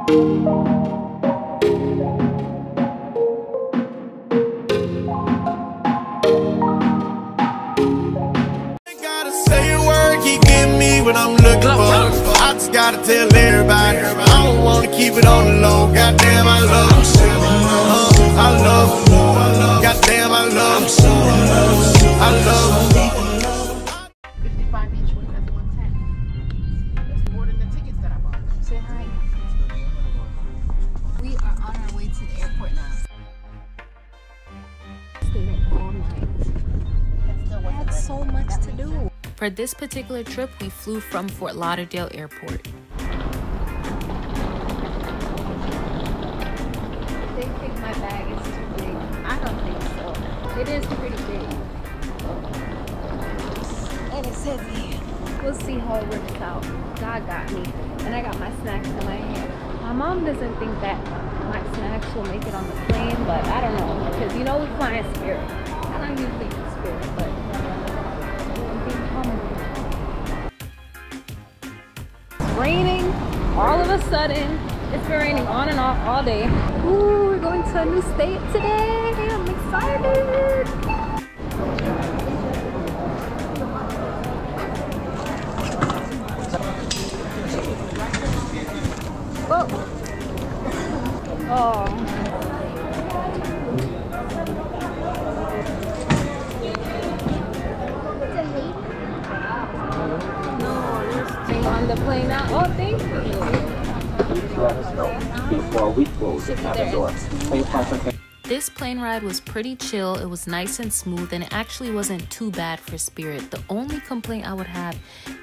What I'm looking for, I just gotta tell everybody. I don't wanna keep it on the low. Goddamn, I love them. I love them. Goddamn, I love them. I love them. 55 each one, that's 110. That's more than the tickets that I bought. Say hi. We are on our way to the airport now. Stayed up all night. I had so much to do. For this particular trip, we flew from Fort Lauderdale Airport. They think my bag is too big. I don't think so. It is pretty big. And it's heavy. We'll see how it works out. God got me. And I got my snacks in my hand. My mom doesn't think that my snacks will make it on the plane, but I don't know. Because you know we fly in Spirit. I don't usually do Spirit, but raining all of a sudden. It's been raining on and off all day. Ooh, we're going to a new state today. I'm excited. Whoa. Oh. On the plane now. Oh, thank you. Let us know before we close the cabin door. Pay 5%. This plane ride was pretty chill. It was nice and smooth, and it actually wasn't too bad for Spirit. The only complaint I would have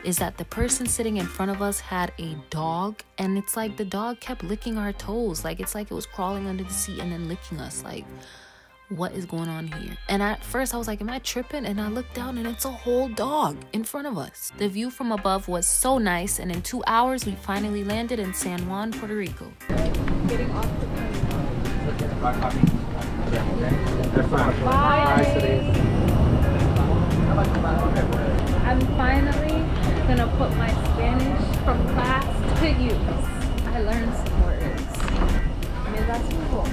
is that the person sitting in front of us had a dog, and it's like the dog kept licking our toes. Like, it's like it was crawling under the seat and then licking us. Like, what is going on here? And at first I was like, am I tripping? And I looked down and it's a whole dog in front of us. The view from above was so nice, and in 2 hours we finally landed in San Juan, Puerto Rico. Getting off the plane. Bye. I'm finally gonna put my Spanish from class to use. I learned some words. Me das poco.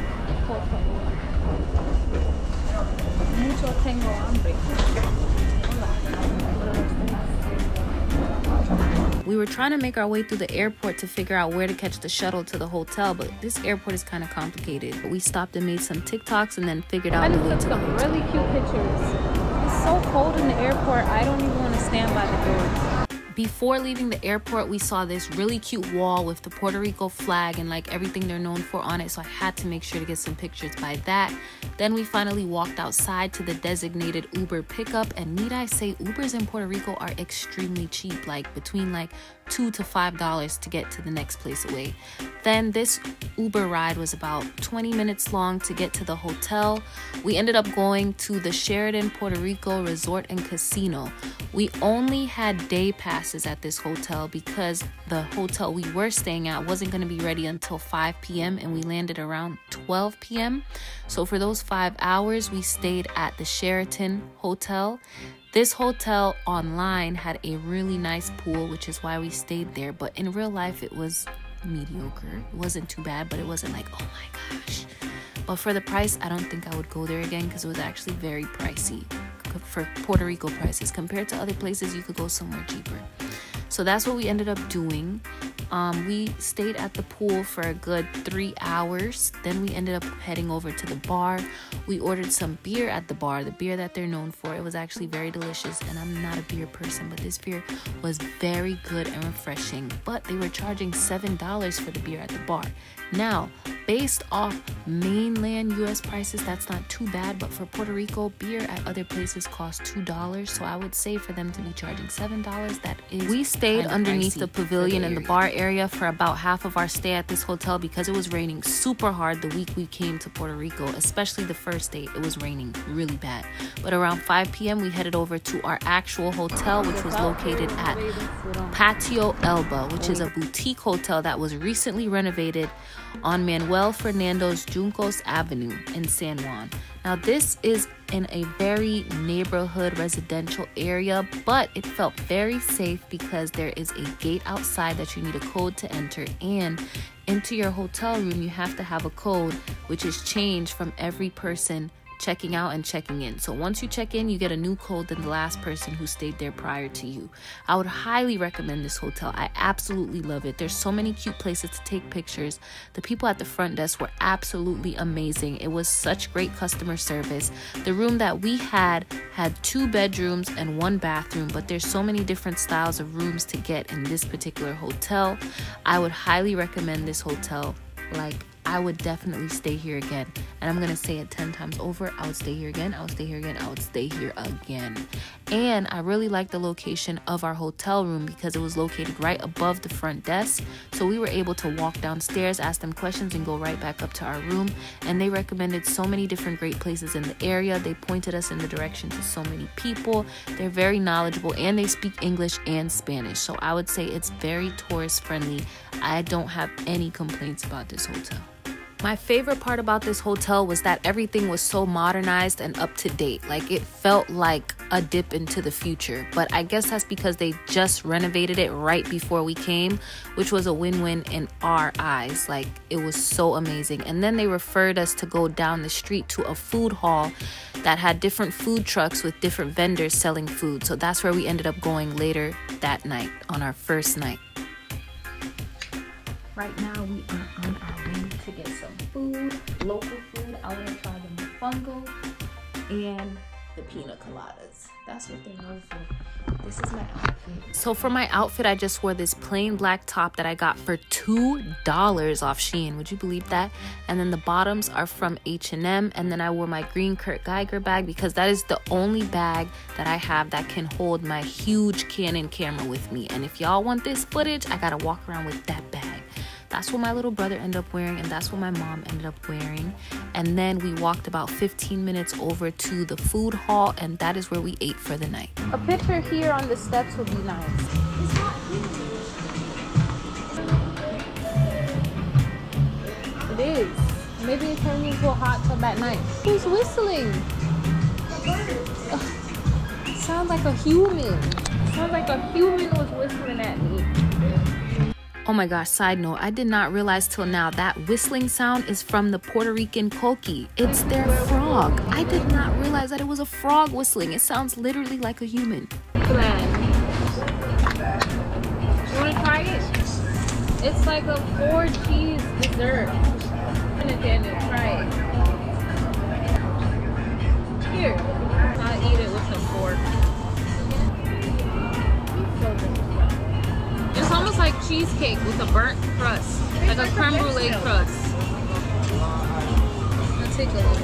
Mucho tengo hambre. We were trying to make our way through the airport to figure out where to catch the shuttle to the hotel, but this airport is kind of complicated. We stopped and made some TikToks and then figured out the way to the hotel. Really cute pictures. It's so cold in the airport, I don't even want to stand by the doors. Before leaving the airport, we saw this really cute wall with the Puerto Rico flag and like everything they're known for on it, so I had to make sure to get some pictures by that. Then we finally walked outside to the designated Uber pickup, and need I say, Ubers in Puerto Rico are extremely cheap, like between like $2 to $5 to get to the next place away. Then this Uber ride was about 20 minutes long to get to the hotel. We ended up going to the Sheraton Puerto Rico Resort and Casino. We only had day passes at this hotel because the hotel we were staying at wasn't going to be ready until 5 p.m. and we landed around 12 p.m. So for those 5 hours, we stayed at the Sheraton Hotel. This hotel online had a really nice pool, which is why we stayed there. But in real life, it was mediocre. It wasn't too bad, but it wasn't like, oh my gosh. But for the price, I don't think I would go there again because it was actually very pricey for Puerto Rico prices. Compared to other places, you could go somewhere cheaper. So that's what we ended up doing. We stayed at the pool for a good 3 hours. Then we ended up heading over to the bar. We ordered some beer at the bar, the beer that they're known for. It was actually very delicious, and I'm not a beer person, but this beer was very good and refreshing. But they were charging $7 for the beer at the bar. Now, based off mainland US prices, that's not too bad, but for Puerto Rico, beer at other places costs $2, so I would say for them to be charging $7, that is. We stayed underneath the pavilion in the bar area for about half of our stay at this hotel because it was raining super hard the week we came to Puerto Rico, especially the first day. It was raining really bad. But around 5 p.m. we headed over to our actual hotel, which was located at Patio Elba, which is a boutique hotel that was recently renovated on Manuel Fernando's Juncos Avenue in San Juan. Now, this is in a very neighborhood residential area, but it felt very safe because there is a gate outside that you need a code to enter, and into your hotel room you have to have a code which is changed from every person checking out and checking in. So once you check in, you get a new code than the last person who stayed there prior to you. I would highly recommend this hotel. I absolutely love it. There's so many cute places to take pictures. The people at the front desk were absolutely amazing. It was such great customer service. The room that we had 2 bedrooms and 1 bathroom, but there's so many different styles of rooms to get in this particular hotel. I would highly recommend this hotel. Like, I would definitely stay here again. And I'm going to say it 10 times over. I would stay here again. I would stay here again. I would stay here again. And I really like the location of our hotel room because it was located right above the front desk. So we were able to walk downstairs, ask them questions, and go right back up to our room. And they recommended so many different great places in the area. They pointed us in the direction to so many people. They're very knowledgeable and they speak English and Spanish. So I would say it's very tourist friendly. I don't have any complaints about this hotel. My favorite part about this hotel was that everything was so modernized and up to date. Like, it felt like a dip into the future. But I guess that's because they just renovated it right before we came, which was a win-win in our eyes. Like, it was so amazing. And then they referred us to go down the street to a food hall that had different food trucks with different vendors selling food. So that's where we ended up going later that night on our first night. Right now we are on our way to get some food, local food. I want to try the mofongo and the pina coladas. That's what they're known for. This is my outfit. So for my outfit, I just wore this plain black top that I got for $2 off Shein. Would you believe that? And then the bottoms are from H&M. And then I wore my green Kurt Geiger bag because that is the only bag that I have that can hold my huge Canon camera with me. And if y'all want this footage, I gotta walk around with that bag. That's what my little brother ended up wearing, and that's what my mom ended up wearing. And then we walked about 15 minutes over to the food hall, and that is where we ate for the night. A picture here on the steps would be nice. It's not It is. Maybe it turned into a hot tub at night. Who's whistling? Sounds like a human. Sounds like a human was whistling at me. Oh my gosh, side note, I did not realize till now that whistling sound is from the Puerto Rican coqui. It's their frog. I did not realize that it was a frog whistling. It sounds literally like a human. Plan. You want to try it? It's like a 4-cheese dessert. Daniel, try it. Here. I'll eat it with a fork. It's almost like cheesecake with a burnt crust, like a creme brulee crust. I'll take a little.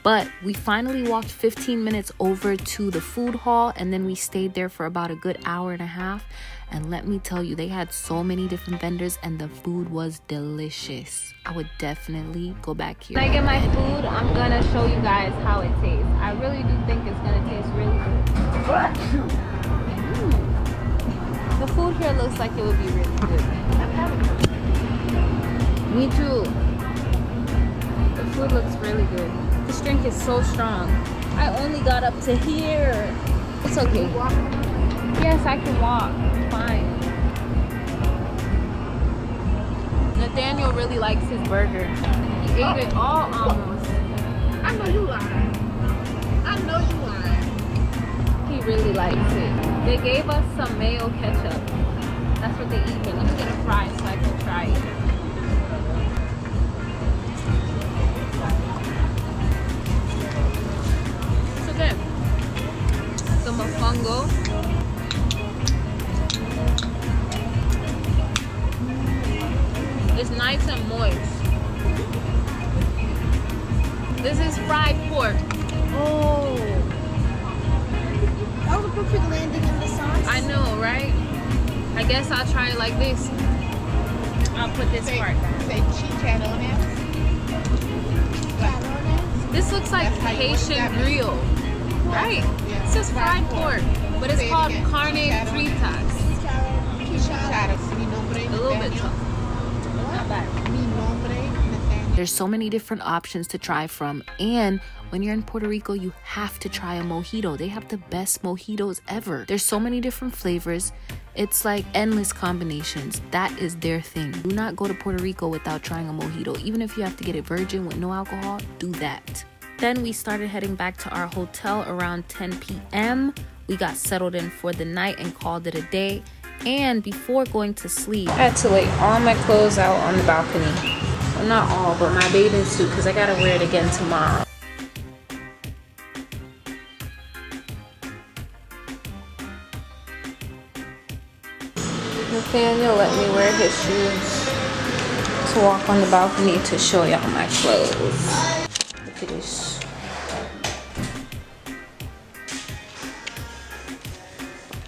But we finally walked 15 minutes over to the food hall, and then we stayed there for about a good hour and a half. And let me tell you, they had so many different vendors and the food was delicious. I would definitely go back here. When I get my food, I'm gonna show you guys how it tastes. I really do think it's gonna taste really good. The food here looks like it would be really good. Me too. The food looks really good. This drink is so strong. I only got up to here. It's okay. Yes, I can walk. Fine. Nathaniel really likes his burger. He ate it all almost. I know you lying. I know you lying. He really likes it. They gave us some mayo ketchup. That's what they eat. But let me get a fry so I can try it. So good. The mofongo. It's nice and moist. This is fried pork. Oh. That was a perfect landing in the sauce. I know, right? I guess I'll try it like this. I'll put this part. Say chicharrones. This looks like Haitian grill, right? It says fried pork, but it's called carne fritas. A little bit tough. Not bad. There's so many different options to try from, and when you're in Puerto Rico, you have to try a mojito. They have the best mojitos ever. There's so many different flavors. It's like endless combinations. That is their thing. Do not go to Puerto Rico without trying a mojito. Even if you have to get it virgin with no alcohol, do that. Then we started heading back to our hotel around 10 p.m. We got settled in for the night and called it a day. And before going to sleep, I had to lay all my clothes out on the balcony. Well, not all, but my bathing suit, because I gotta wear it again tomorrow. Nathaniel let me wear his shoes to walk on the balcony to show y'all my clothes. Look at this.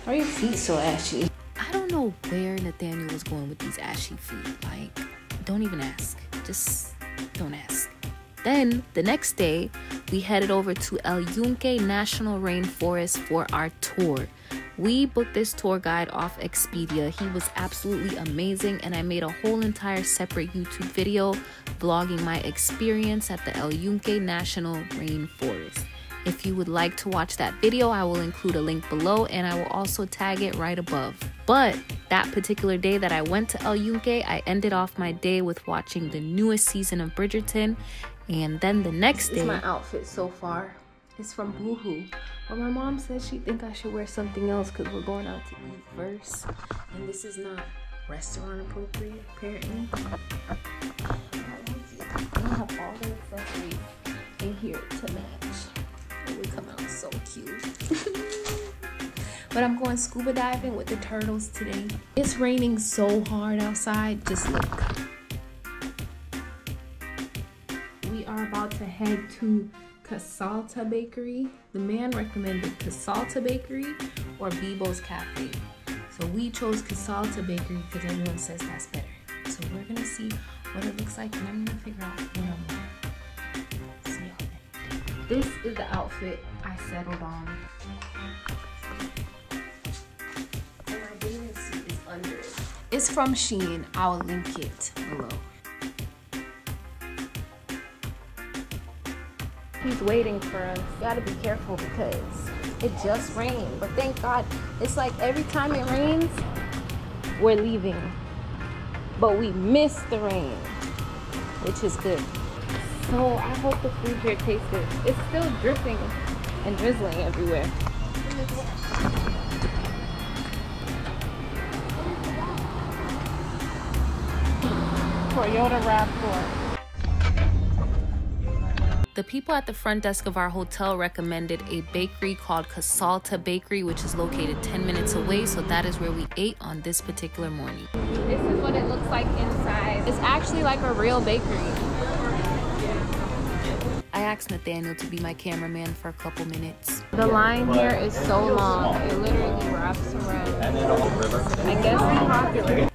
Why are your feet so ashy? I don't know where Nathaniel was going with these ashy feet. Like, don't even ask. Just don't ask. Then, the next day, we headed over to El Yunque National Rainforest for our tour. We booked this tour guide off Expedia. He was absolutely amazing, and I made a whole entire separate YouTube video vlogging my experience at the El Yunque National Rainforest. If you would like to watch that video, I will include a link below, and I will also tag it right above. But that particular day that I went to El Yunque, I ended off my day with watching the newest season of Bridgerton. And then the next day... This is my outfit so far. It's from Boohoo. But my mom says she think I should wear something else because we're going out to eat first. And this is not restaurant appropriate, apparently. I have all the accessories in here to match. It would come out so cute. But I'm going scuba diving with the turtles today. It's raining so hard outside. Just look. We are about to head to Kasalta Bakery. The man recommended Kasalta Bakery or Bebo's Cafe. So we chose Kasalta Bakery because everyone says that's better. So we're gonna see what it looks like, and I'm gonna figure out what I'm wearing. This is the outfit I settled on. And my bathing suit is under it. It's from Shein. I will link it below. He's waiting for us. Gotta be careful because it just rained. But thank God, it's like every time it rains, we're leaving. But we miss the rain, which is good. So I hope the food here tastes good. It's still dripping and drizzling everywhere. Toyota RAV4. The people at the front desk of our hotel recommended a bakery called Casalta Bakery, which is located 10 minutes away. So that is where we ate on this particular morning. This is what it looks like inside. It's actually like a real bakery. I asked Nathaniel to be my cameraman for a couple minutes. The line here is so long. It literally wraps around. I guess it's popular.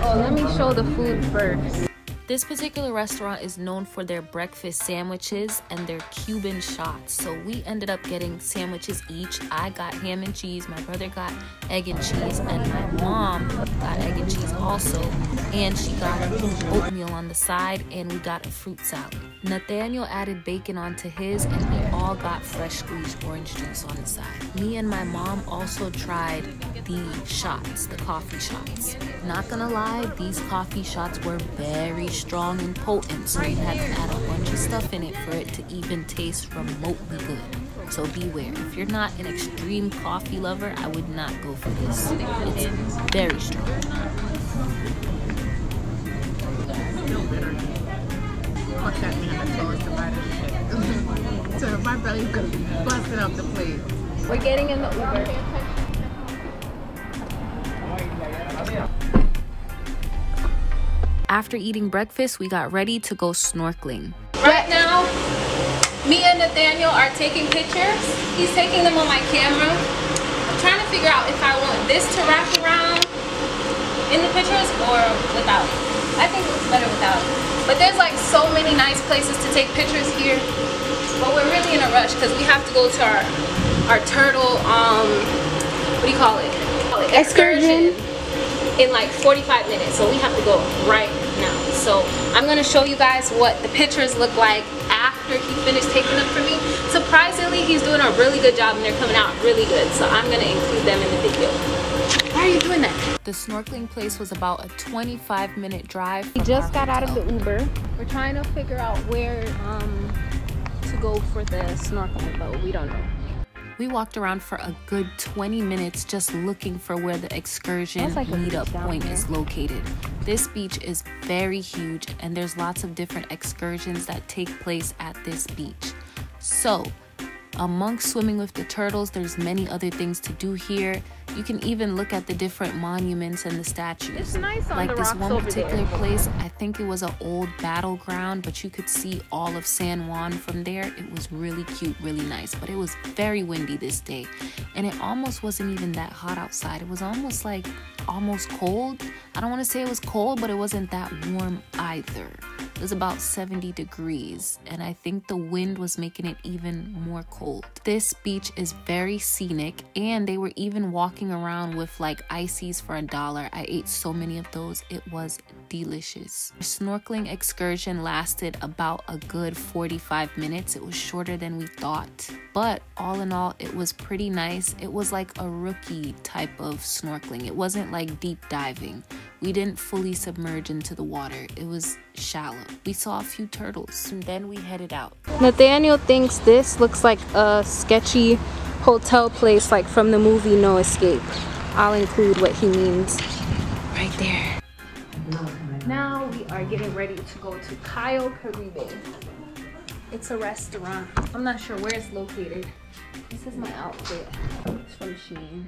Oh, let me show the food first. This particular restaurant is known for their breakfast sandwiches and their Cuban shots. So we ended up getting sandwiches each. I got ham and cheese, my brother got egg and cheese, and my mom got egg and cheese also. And she got oatmeal on the side, and we got a fruit salad. Nathaniel added bacon onto his, and we all got fresh squeezed orange juice on the side. Me and my mom also tried the shots, the coffee shots. Not gonna lie, these coffee shots were very strong and potent, so you had to add a bunch of stuff in it for it to even taste remotely good. So beware, if you're not an extreme coffee lover, I would not go for this. It's very strong. Fuck that man that told us to buy this shit. So my belly's gonna be busting up the plate. We're getting in the Uber. After eating breakfast, we got ready to go snorkeling. Right now, me and Nathaniel are taking pictures. He's taking them on my camera. I'm trying to figure out if I want this to wrap around in the pictures or without. I think it looks better without. But there's like so many nice places to take pictures here. But we're really in a rush because we have to go to our turtle, what do you call it? Excursion in like 45 minutes. So we have to go right now. So I'm gonna show you guys what the pictures look like after he finished taking them for me. Surprisingly, he's doing a really good job and they're coming out really good. So I'm gonna include them in the video. Why are you doing that? The snorkeling place was about a 25-minute drive. We just got out of the Uber. We're trying to figure out where to go for the snorkeling, but we don't know. We walked around for a good 20 minutes just looking for where the excursion meetup point is located. This beach is very huge and there's lots of different excursions that take place at this beach. So, amongst swimming with the turtles, there's many other things to do here. You can even look at the different monuments and the statues. It's nice on like the this rocks one over particular there. place, I think it was an old battleground, but you could see all of San Juan from there. It was really cute, really nice, but it was very windy this day. And it almost wasn't even that hot outside. It was almost like almost cold. I don't want to say it was cold, but it wasn't that warm either. It was about 70 degrees, and I think the wind was making it even more cold. This beach is very scenic, and they were even walking around with like ices for $1. I ate so many of those. It was delicious. The snorkeling excursion lasted about a good 45 minutes. It was shorter than we thought, but all in all, it was pretty nice. It was like a rookie type of snorkeling. It wasn't like deep diving. We didn't fully submerge into the water. It was shallow. We saw a few turtles and then we headed out. Nathaniel thinks this looks like a sketchy hotel place like from the movie No Escape. I'll include what he means right there. Now we are getting ready to go to Cayo, Caribe. It's a restaurant. I'm not sure where it's located. This is my outfit. It's from Shein.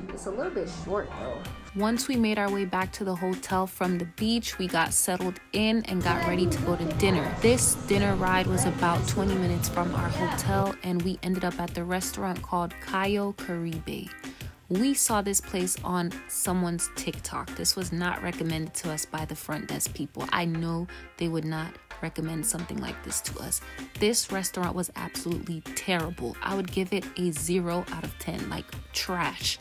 It's a little bit short though. Once we made our way back to the hotel from the beach, we got settled in and got ready to go to dinner. This dinner ride was about 20 minutes from our hotel, and we ended up at the restaurant called Cayo Caribe. We saw this place on someone's TikTok. This was not recommended to us by the front desk people. I know they would not recommend something like this to us. This restaurant was absolutely terrible. I would give it a 0 out of 10, like trash.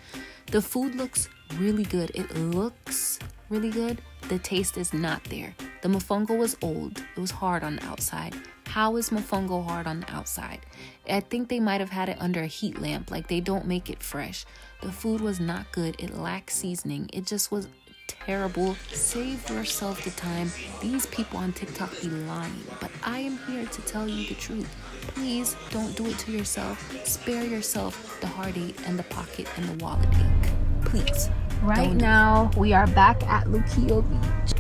The food looks really good. It looks really good. The taste is not there. The mofongo was old. It was hard on the outside. How is mofongo hard on the outside? I think they might have had it under a heat lamp. Like, they don't make it fresh. The food was not good. It lacked seasoning. It just was terrible. Save yourself the time. These people on TikTok be lying, but I am here to tell you the truth. Please don't do it to yourself. Spare yourself the heartache and the pocket and the wallet ache. Please. Right now we are back at Luquillo Beach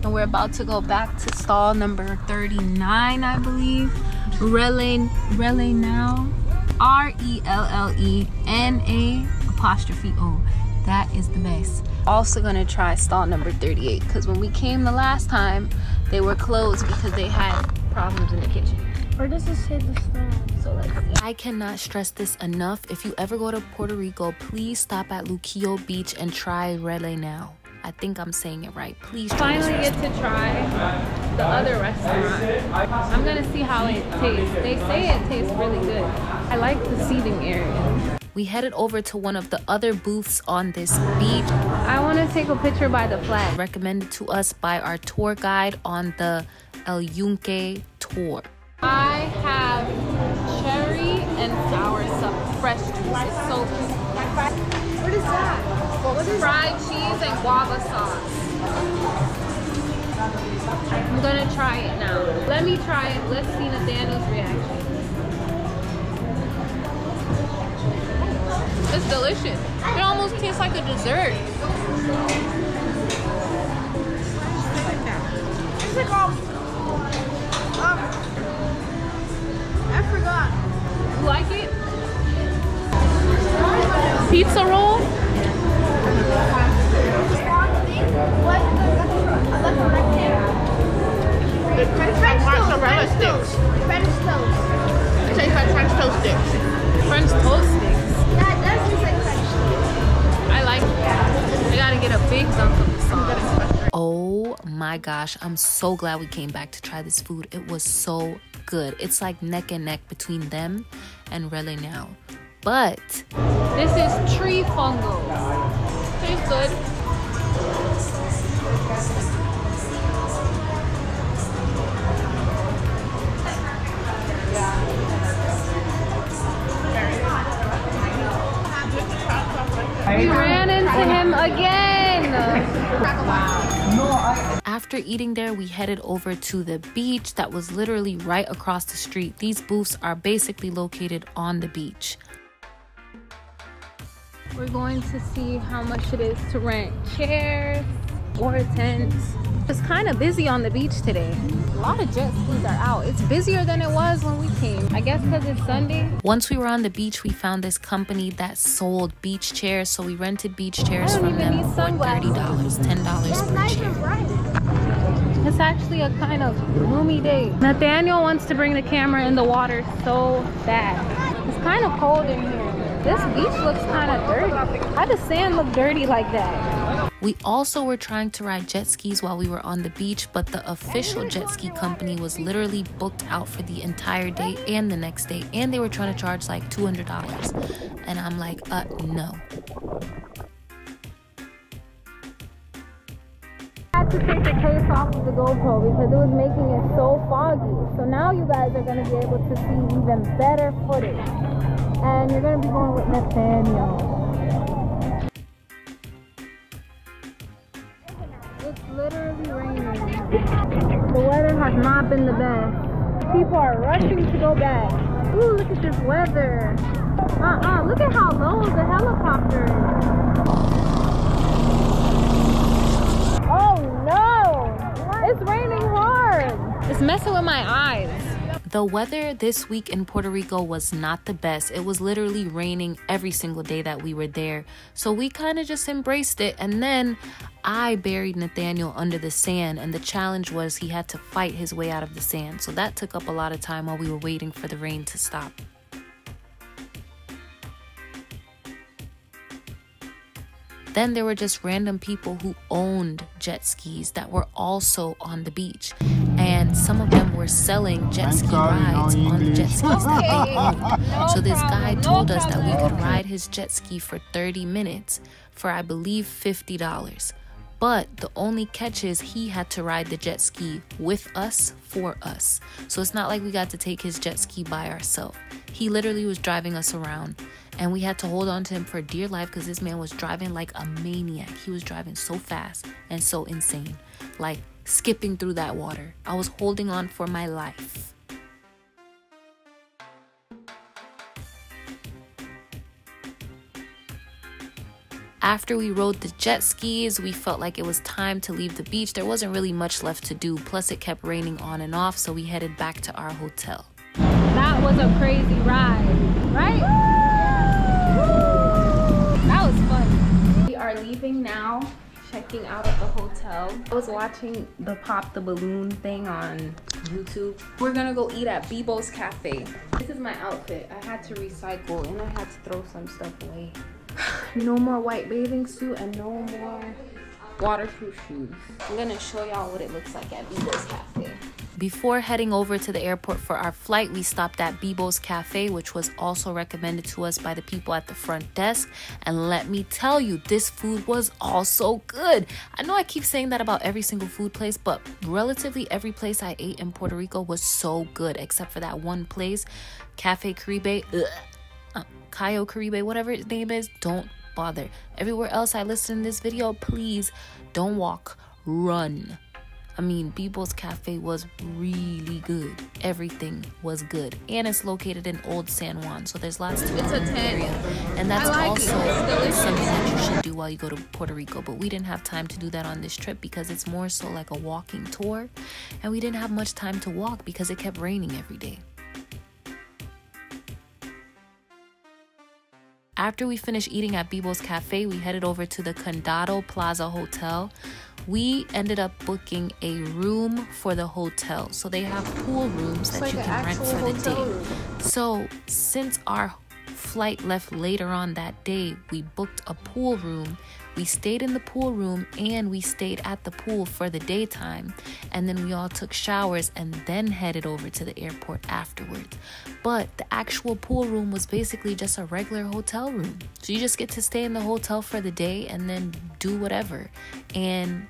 and we're about to go back to stall number 39, I believe. Rellena'o. RELLENA''O. That is the best. Also gonna try stall number 38 because when we came the last time they were closed because they had problems in the kitchen. Or does it say the stall? So let's see. I cannot stress this enough. If you ever go to Puerto Rico, please stop at Luquillo Beach and try Rellena'o. I think I'm saying it right. Please try Finally get to try the other restaurant. I'm gonna see how it tastes. They say it tastes really good. I like the seating area. We headed over to one of the other booths on this beach. I want to take a picture by the flag. Recommended to us by our tour guide on the El Yunque tour. I have cherry and soursop fresh juice. It's so cute. What is that? What is fried cheese and guava sauce. I'm gonna try it now. Let me try it. Let's see Nathaniel's reaction. It's delicious. It almost tastes like a dessert. It's like I forgot. You like it? Pizza roll? Mozzarella sticks. French toast. It tastes like French toast sticks. French toast sticks. That does taste like French toast. I like it. I gotta get a big dunk of the sauce. Oh my gosh, I'm so glad we came back to try this food. It was so good. It's like neck and neck between them and Rellena'o. But this is tree fungo. Tastes good. We ran into him again. After eating there, we headed over to the beach that was literally right across the street. These booths are basically located on the beach. We're going to see how much it is to rent chairs or tents. It's kind of busy on the beach today. A lot of jet skis are out. It's busier than it was when we came. I guess because it's Sunday. Once we were on the beach, we found this company that sold beach chairs. So we rented beach chairs from them for $30, $10 per chair. It's actually a kind of gloomy day. Nathaniel wants to bring the camera in the water so bad. It's kind of cold in here. This beach looks kind of dirty. How does sand look dirty like that? We also were trying to ride jet skis while we were on the beach, but the official jet ski company was literally booked out for the entire day and the next day, and they were trying to charge like $200. And I'm like, no. I had to take the case off of the GoPro because it was making it so foggy. So now you guys are going to be able to see even better footage. And you're going to be going with Nathaniel. It's literally raining. The weather has not been the best. People are rushing to go back. Ooh, look at this weather. Look at how low the helicopter is. Oh no! It's raining hard. It's messing with my eyes. The weather this week in Puerto Rico was not the best. It was literally raining every single day that we were there. So we kind of just embraced it. And then I buried Nathaniel under the sand. And the challenge was he had to fight his way out of the sand. So that took up a lot of time while we were waiting for the rain to stop. Then there were just random people who owned jet skis that were also on the beach. And some of them were selling jet ski rides on the jet skis that they owned. So this guy told us that we could ride his jet ski for 30 minutes for, I believe, $50. But the only catch is he had to ride the jet ski with us, for us. So it's not like we got to take his jet ski by ourselves. He literally was driving us around. And we had to hold on to him for dear life because this man was driving like a maniac. He was driving so fast and so insane. Like skipping through that water. I was holding on for my life. After we rode the jet skis, we felt like it was time to leave the beach. There wasn't really much left to do. Plus it kept raining on and off. So we headed back to our hotel. That was a crazy ride, right? That was fun. We are leaving now, checking out at the hotel. I was watching the Pop the Balloon thing on YouTube. We're gonna go eat at Bebo's Cafe. This is my outfit. I had to recycle and I had to throw some stuff away. No more white bathing suit and no more waterproof shoes. I'm gonna show y'all what it looks like at Bebo's Cafe. Before heading over to the airport for our flight, we stopped at Bebo's Cafe, which was also recommended to us by the people at the front desk. And let me tell you, this food was also good. I know I keep saying that about every single food place, but relatively every place I ate in Puerto Rico was so good, except for that one place, Cafe Caribe, Cayo Caribe, whatever its name is, don't bother. Everywhere else I listed in this video, please don't walk, run. I mean, Bebo's Cafe was really good. Everything was good. And it's located in Old San Juan, so there's lots to do in the area. And that's also something that you should do while you go to Puerto Rico. But we didn't have time to do that on this trip because it's more so like a walking tour. And we didn't have much time to walk because it kept raining every day. After we finished eating at Bebo's Cafe, we headed over to the Condado Plaza Hotel. We ended up booking a room for the hotel. So they have pool rooms that you can rent for the day. So since our flight left later on that day, we booked a pool room. We stayed in the pool room and we stayed at the pool for the daytime. And then we all took showers and then headed over to the airport afterwards. But the actual pool room was basically just a regular hotel room. So you just get to stay in the hotel for the day and then do whatever. And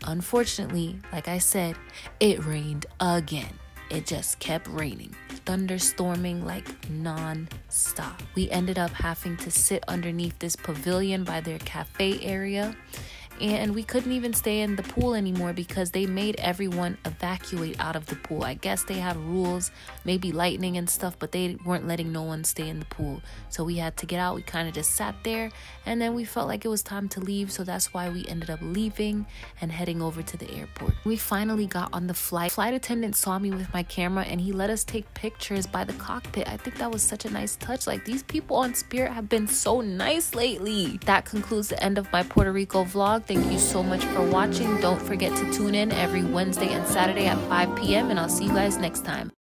unfortunately, like I said, it rained again. It just kept raining. thunderstorming like non-stop. We ended up having to sit underneath this pavilion by their cafe area. And we couldn't even stay in the pool anymore because they made everyone evacuate out of the pool. I guess they have rules, maybe lightning and stuff, but they weren't letting no one stay in the pool. So we had to get out. We kind of just sat there, and then we felt like it was time to leave. So that's why we ended up leaving and heading over to the airport. We finally got on the flight. Flight attendant saw me with my camera, and he let us take pictures by the cockpit. I think that was such a nice touch. Like, these people on Spirit have been so nice lately. That concludes the end of my Puerto Rico vlog. Thank you so much for watching. Don't forget to tune in every Wednesday and Saturday at 5 p.m. and I'll see you guys next time.